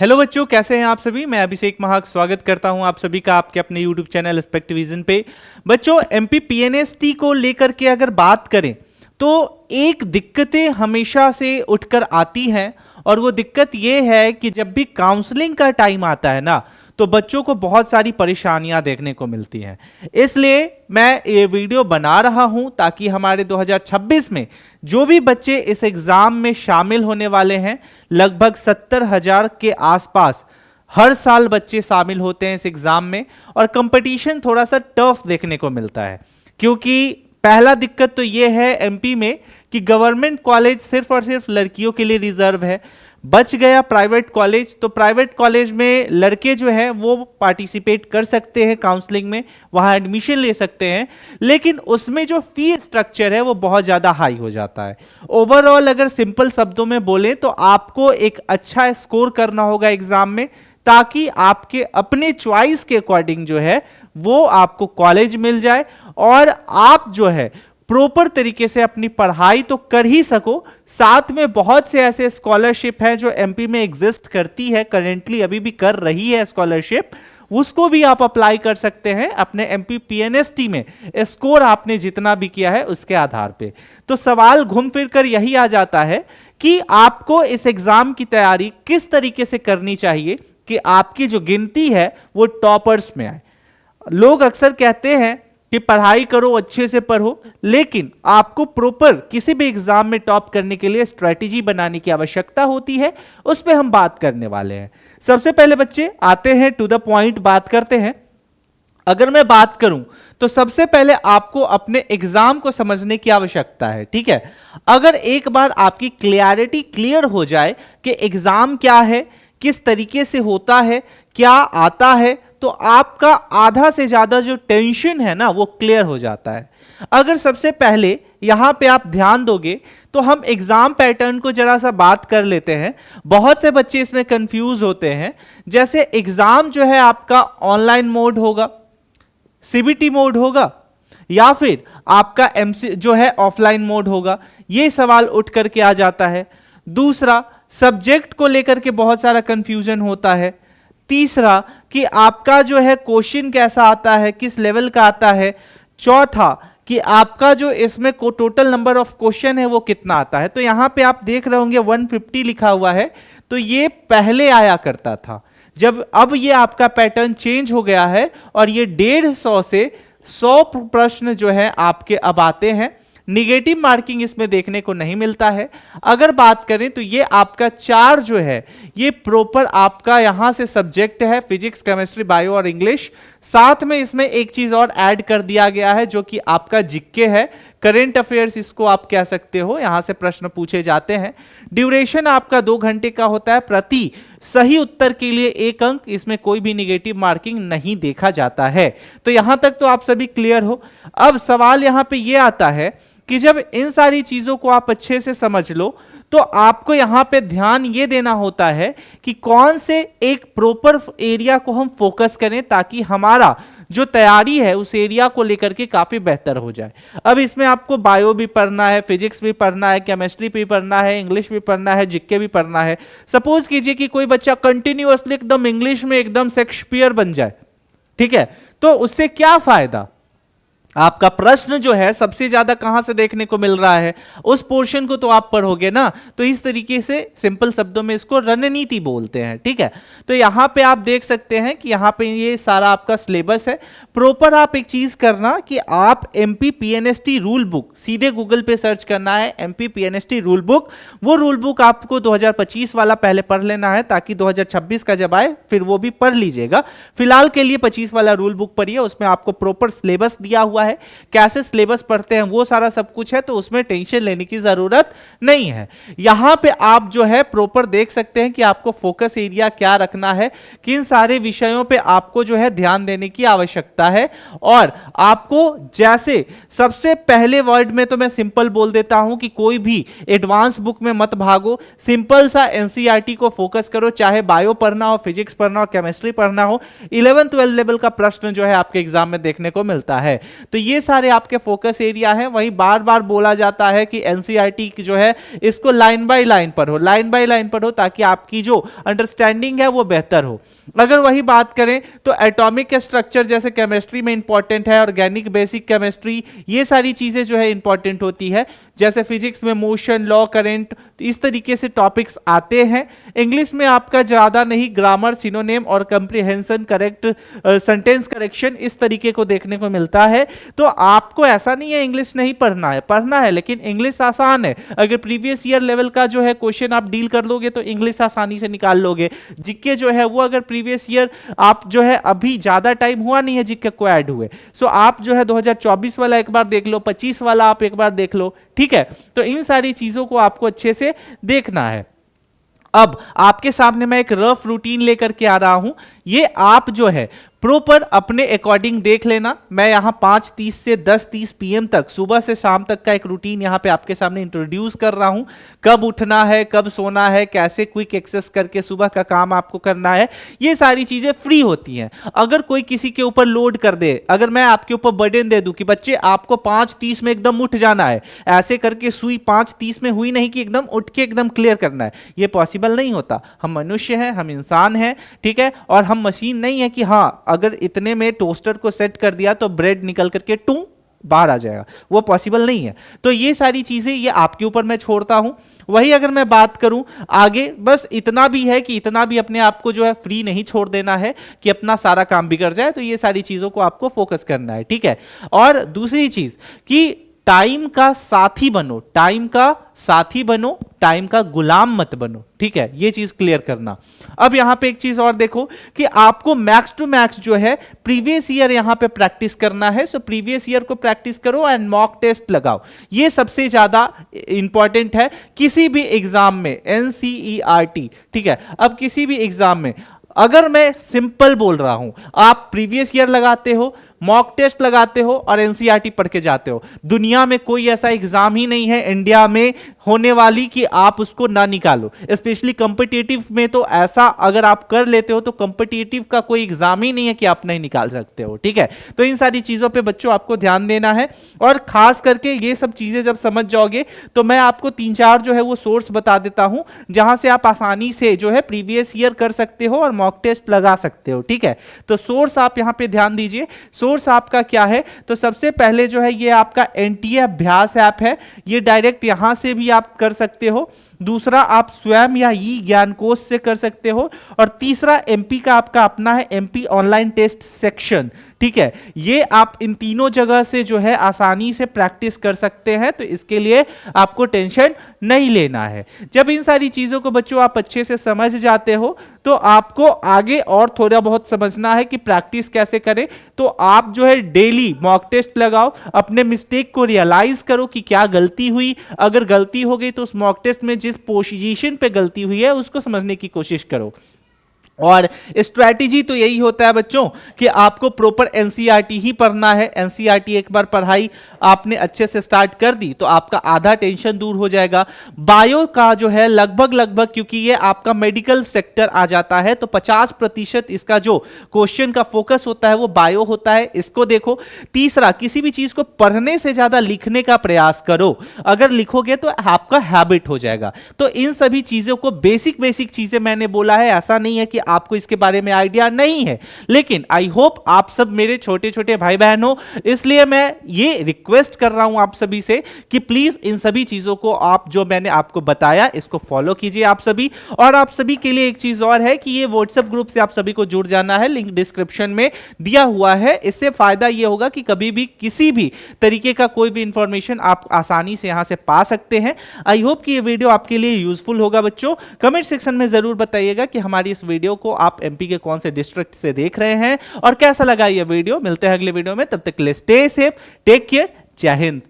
Hello बच्चों, कैसे हैं आप सभी। मैं अभिषेक महाक स्वागत करता हूं आप सभी का आपके अपने यूट्यूब चैनल एस्पेक्टिविजन पे। बच्चों, एमपी पीएनएसटी को लेकर के अगर बात करें तो एक दिक्कतें हमेशा से उठकर आती हैं और वो दिक्कत ये है कि जब भी काउंसलिंग का टाइम आता है ना तो बच्चों को बहुत सारी परेशानियां देखने को मिलती हैं। इसलिए मैं ये वीडियो बना रहा हूं ताकि हमारे 2026 में जो भी बच्चे इस एग्जाम में शामिल होने वाले हैं, लगभग 70,000 के आसपास हर साल बच्चे शामिल होते हैं इस एग्जाम में और कंपटीशन थोड़ा सा टफ देखने को मिलता है। क्योंकि पहला दिक्कत तो यह है एमपी में कि गवर्नमेंट कॉलेज सिर्फ और सिर्फ लड़कियों के लिए रिजर्व है। बच गया प्राइवेट कॉलेज, तो प्राइवेट कॉलेज में लड़के जो है वो पार्टिसिपेट कर सकते हैं काउंसलिंग में, वहां एडमिशन ले सकते हैं, लेकिन उसमें जो फी स्ट्रक्चर है वो बहुत ज्यादा हाई हो जाता है। ओवरऑल अगर सिंपल शब्दों में बोले तो आपको एक अच्छा स्कोर करना होगा एग्जाम में ताकि आपके अपने चॉइस के अकॉर्डिंग जो है वो आपको कॉलेज मिल जाए और आप जो है प्रॉपर तरीके से अपनी पढ़ाई तो कर ही सको, साथ में बहुत से ऐसे स्कॉलरशिप हैं जो एमपी में एग्जिस्ट करती है, करेंटली अभी भी कर रही है स्कॉलरशिप, उसको भी आप अप्लाई कर सकते हैं अपने एमपी पीएनएसटी में स्कोर आपने जितना भी किया है उसके आधार पे। तो सवाल घूम फिर कर यही आ जाता है कि आपको इस एग्जाम की तैयारी किस तरीके से करनी चाहिए कि आपकी जो गिनती है वो टॉपर्स में आए। लोग अक्सर कहते हैं कि पढ़ाई करो, अच्छे से पढ़ो, लेकिन आपको प्रॉपर किसी भी एग्जाम में टॉप करने के लिए स्ट्रेटेजी बनाने की आवश्यकता होती है। उस पर हम बात करने वाले हैं। सबसे पहले बच्चे आते हैं टू द पॉइंट, बात करते हैं। अगर मैं बात करूं तो सबसे पहले आपको अपने एग्जाम को समझने की आवश्यकता है, ठीक है। अगर एक बार आपकी क्लियरिटी क्लियर हो जाए कि एग्जाम क्या है, किस तरीके से होता है, क्या आता है, तो आपका आधा से ज्यादा जो टेंशन है ना वो क्लियर हो जाता है। अगर सबसे पहले यहां पे आप ध्यान दोगे तो हम एग्जाम पैटर्न को जरा सा बात कर लेते हैं। बहुत से बच्चे इसमें कंफ्यूज होते हैं। जैसे एग्जाम जो है आपका ऑनलाइन मोड होगा, सीबीटी मोड होगा, या फिर आपका एमसी जो है ऑफलाइन मोड होगा, ये सवाल उठ करके आ जाता है। दूसरा, सब्जेक्ट को लेकर के बहुत सारा कंफ्यूजन होता है। तीसरा कि आपका जो है क्वेश्चन कैसा आता है, किस लेवल का आता है। चौथा कि आपका जो इसमें टोटल नंबर ऑफ क्वेश्चन है वो कितना आता है। तो यहां पे आप देख रहे होंगे 150 लिखा हुआ है, तो ये पहले आया करता था। जब अब ये आपका पैटर्न चेंज हो गया है और ये 150 से 100 प्रश्न जो है आपके अब आते हैं। निगेटिव मार्किंग इसमें देखने को नहीं मिलता है। अगर बात करें तो ये आपका 4 जो है ये प्रॉपर आपका यहां से सब्जेक्ट है, फिजिक्स, केमिस्ट्री, बायो और इंग्लिश। साथ में इसमें एक चीज और ऐड कर दिया गया है जो कि आपका जीके है, करंट अफेयर्स इसको आप कह सकते हो, यहां से प्रश्न पूछे जाते हैं। ड्यूरेशन आपका 2 घंटे का होता है, प्रति सही उत्तर के लिए 1 अंक, इसमें कोई भी निगेटिव मार्किंग नहीं देखा जाता है। तो यहां तक तो आप सभी क्लियर हो। अब सवाल यहां पे ये आता है कि जब इन सारी चीजों को आप अच्छे से समझ लो तो आपको यहां पे ध्यान ये देना होता है कि कौन से एक प्रॉपर एरिया को हम फोकस करें ताकि हमारा जो तैयारी है उस एरिया को लेकर के काफी बेहतर हो जाए। अब इसमें आपको बायो भी पढ़ना है, फिजिक्स भी पढ़ना है, केमिस्ट्री भी पढ़ना है, इंग्लिश भी पढ़ना है, जीके भी पढ़ना है। सपोज कीजिए कि कोई बच्चा कंटिन्यूअसली एकदम इंग्लिश में एकदम शेक्सपियर बन जाए, ठीक है, तो उससे क्या फायदा। आपका प्रश्न जो है सबसे ज्यादा कहां से देखने को मिल रहा है, उस पोर्शन को तो आप पढ़ोगे ना। तो इस तरीके से सिंपल शब्दों में इसको रणनीति बोलते हैं, ठीक है। तो यहां पे आप देख सकते हैं कि यहां पे ये सारा आपका सिलेबस है। प्रॉपर आप एक चीज करना कि आप एमपी पीएनएसटी रूल बुक सीधे गूगल पे सर्च करना है, एमपी पीएनएसटी रूल बुक। वो रूल बुक आपको 2025 वाला पहले पढ़ लेना है ताकि 2026 का जब आए फिर वो भी पढ़ लीजिएगा। फिलहाल के लिए 25 वाला रूल बुक पढ़िए, उसमें आपको प्रॉपर सिलेबस दिया हुआ है, कैसे सिलेबस पढ़ते हैं वो सारा सब कुछ है, तो उसमें टेंशन लेने की जरूरत नहीं है। यहां पे आप जो है प्रॉपर देख सकते हैं कि आपको फोकस एरिया क्या रखना है, किन सारे विषयों पे आपको जो है ध्यान देने की आवश्यकता है। और आपको जैसे सबसे पहले वर्ड में तो मैं सिंपल बोल देता हूं कि कोई भी एडवांस बुक में मत भागो, सिंपल सा एनसीईआरटी को फोकस करो, चाहे बायो पढ़ना हो, फिजिक्स पढ़ना हो, केमिस्ट्री पढ़ना हो। 11th 12 लेवल का प्रश्न जो है आपके एग्जाम में देखने को मिलता है। तो ये सारे आपके फोकस एरिया हैं। वहीं बार बार बोला जाता है कि एनसीईआरटी जो है इसको लाइन बाय लाइन पर हो, लाइन बाय लाइन पर हो, ताकि आपकी जो अंडरस्टैंडिंग है वो बेहतर हो। अगर वही बात करें तो एटॉमिक स्ट्रक्चर जैसे केमिस्ट्री में इंपॉर्टेंट है, ऑर्गेनिक बेसिक केमिस्ट्री, ये सारी चीजें जो है इंपॉर्टेंट होती है। जैसे फिजिक्स में मोशन, लॉ, करंट, इस तरीके से टॉपिक्स आते हैं। इंग्लिश में आपका ज्यादा नहीं, ग्रामर, सिनोनिम और कंप्रीहेंशन, करेक्ट सेंटेंस करेक्शन, इस तरीके को देखने को मिलता है। तो आपको ऐसा नहीं है इंग्लिश नहीं पढ़ना है, पढ़ना है, लेकिन इंग्लिश आसान है। अगर प्रीवियस ईयर लेवल का जो है क्वेश्चन आप डील कर लोगे तो इंग्लिश आसानी से निकाल लोगे। जीके जो है वो अगर प्रीवियस ईयर आप जो है अभी ज्यादा टाइम हुआ नहीं है जीके को ऐड हुए, सो आप जो है 2024 वाला एक बार देख लो, 25 वाला आप एक बार देख लो, ठीक है। तो इन सारी चीजों को आपको अच्छे से देखना है। अब आपके सामने मैं एक रफ रूटीन लेकर के आ रहा हूं, ये आप जो है प्रॉपर अपने अकॉर्डिंग देख लेना। मैं यहां 5:30 से 10:30 PM तक, सुबह से शाम तक का एक रूटीन यहां पे आपके सामने इंट्रोड्यूस कर रहा हूं। कब उठना है, कब सोना है, कैसे क्विक एक्सेस करके सुबह का काम आपको करना है, ये सारी चीजें फ्री होती हैं। अगर कोई किसी के ऊपर लोड कर दे, अगर मैं आपके ऊपर बर्डन दे दूं कि बच्चे आपको 5:30 में एकदम उठ जाना है, ऐसे करके सुई 5:30 में हुई नहीं कि एकदम उठ के एकदम क्लियर करना है, ये पॉसिबल नहीं होता। हम मनुष्य हैं, हम इंसान हैं, ठीक है, और हम मशीन नहीं है कि हाँ अगर इतने में टोस्टर को सेट कर दिया तो ब्रेड निकल करके टू बाहर आ जाएगा, वो पॉसिबल नहीं है। तो ये सारी चीजें ये आपके ऊपर मैं छोड़ता हूं। वही अगर मैं बात करूं आगे, बस इतना भी है कि इतना भी अपने आप को जो है फ्री नहीं छोड़ देना है कि अपना सारा काम बिगड़ जाए। तो ये सारी चीजों को आपको फोकस करना है, ठीक है। और दूसरी चीज कि टाइम का साथी बनो, टाइम का साथी बनो, टाइम का गुलाम मत बनो, ठीक है, ये चीज क्लियर करना। अब यहां पे एक चीज और देखो कि आपको मैक्स टू मैक्स जो है प्रीवियस ईयर यहां पे प्रैक्टिस करना है। सो प्रीवियस ईयर को प्रैक्टिस करो एंड मॉक टेस्ट लगाओ, ये सबसे ज्यादा इंपॉर्टेंट है किसी भी एग्जाम में, एनसीईआरटी, ठीक है। अब किसी भी एग्जाम में अगर मैं सिंपल बोल रहा हूं, आप प्रीवियस ईयर लगाते हो, मॉक टेस्ट लगाते हो और एनसीईआरटी पढ़ के जाते हो, दुनिया में कोई ऐसा एग्जाम ही नहीं है इंडिया में होने वाली कि आप उसको ना निकालो। स्पेशली कॉम्पिटिटिव में तो ऐसा अगर आप कर लेते हो तो कॉम्पिटिटिव का कोई एग्जाम ही नहीं है कि आप नहीं निकाल सकते हो, ठीक है। तो इन सारी चीजों पे बच्चों आपको ध्यान देना है। और खास करके ये सब चीजें जब समझ जाओगे तो मैं आपको 3-4 जो है वो सोर्स बता देता हूं जहां से आप आसानी से जो है प्रीवियस ईयर कर सकते हो और मॉक टेस्ट लगा सकते हो, ठीक है। तो सोर्स आप यहां पे ध्यान दीजिए। सोर्स आपका क्या है, तो सबसे पहले जो है ये आपका एनटीए अभ्यास ऐप है, ये डायरेक्ट यहां से भी आप कर सकते हो। दूसरा आप स्वयं या ई ज्ञान कोश से कर सकते हो। और तीसरा एमपी का आपका अपना है, एमपी ऑनलाइन टेस्ट सेक्शन, ठीक है। ये आप इन तीनों जगह से जो है आसानी से प्रैक्टिस कर सकते हैं, तो इसके लिए आपको टेंशन नहीं लेना है। जब इन सारी चीजों को बच्चों आप अच्छे से समझ जाते हो तो आपको आगे और थोड़ा बहुत समझना है कि प्रैक्टिस कैसे करें। तो आप जो है डेली मॉक टेस्ट लगाओ, अपने मिस्टेक को रियलाइज करो कि क्या गलती हुई, अगर गलती हो गई तो उस मॉक टेस्ट में जिस पोजीशन पे गलती हुई है उसको समझने की कोशिश करो। और स्ट्रैटेजी तो यही होता है बच्चों कि आपको प्रॉपर एनसीईआरटी ही पढ़ना है। एनसीईआरटी एक बार पढ़ाई आपने अच्छे से स्टार्ट कर दी तो आपका आधा टेंशन दूर हो जाएगा। बायो का जो है लगभग क्योंकि ये आपका मेडिकल सेक्टर आ जाता है तो 50% इसका जो क्वेश्चन का फोकस होता है वो बायो होता है, इसको देखो। तीसरा, किसी भी चीज को पढ़ने से ज्यादा लिखने का प्रयास करो, अगर लिखोगे तो आपका हैबिट हो जाएगा। तो इन सभी चीजों को बेसिक चीजें मैंने बोला है, ऐसा नहीं है कि आपको इसके बारे में आइडिया नहीं है, लेकिन आई होप आप सब मेरे छोटे छोटे भाई बहन हो, इसलिए मैं ये रिक्वेस्ट कर रहा हूं आप सभी से कि प्लीज इन सभी चीजों को आप जो मैंने आपको बताया इसको फॉलो कीजिए आप सभी। और आप सभी के लिए एक चीज और है कि ये व्हाट्सएप ग्रुप से आप सभी को जुड़ जाना है, लिंक डिस्क्रिप्शन में दिया हुआ है। इससे फायदा ये होगा कि कभी भी किसी भी तरीके का कोई भी इंफॉर्मेशन आप आसानी से यहां से पा सकते हैं। आई होप कि ये वीडियो आपके लिए यूजफुल होगा बच्चों। कमेंट सेक्शन में जरूर बताइएगा कि हमारी इस वीडियो को आप एमपी के कौन से डिस्ट्रिक्ट से देख रहे हैं और कैसा लगा ये वीडियो। मिलते हैं अगले वीडियो में, तब तक के लिए स्टे सेफ, टेक केयर, जय हिंद।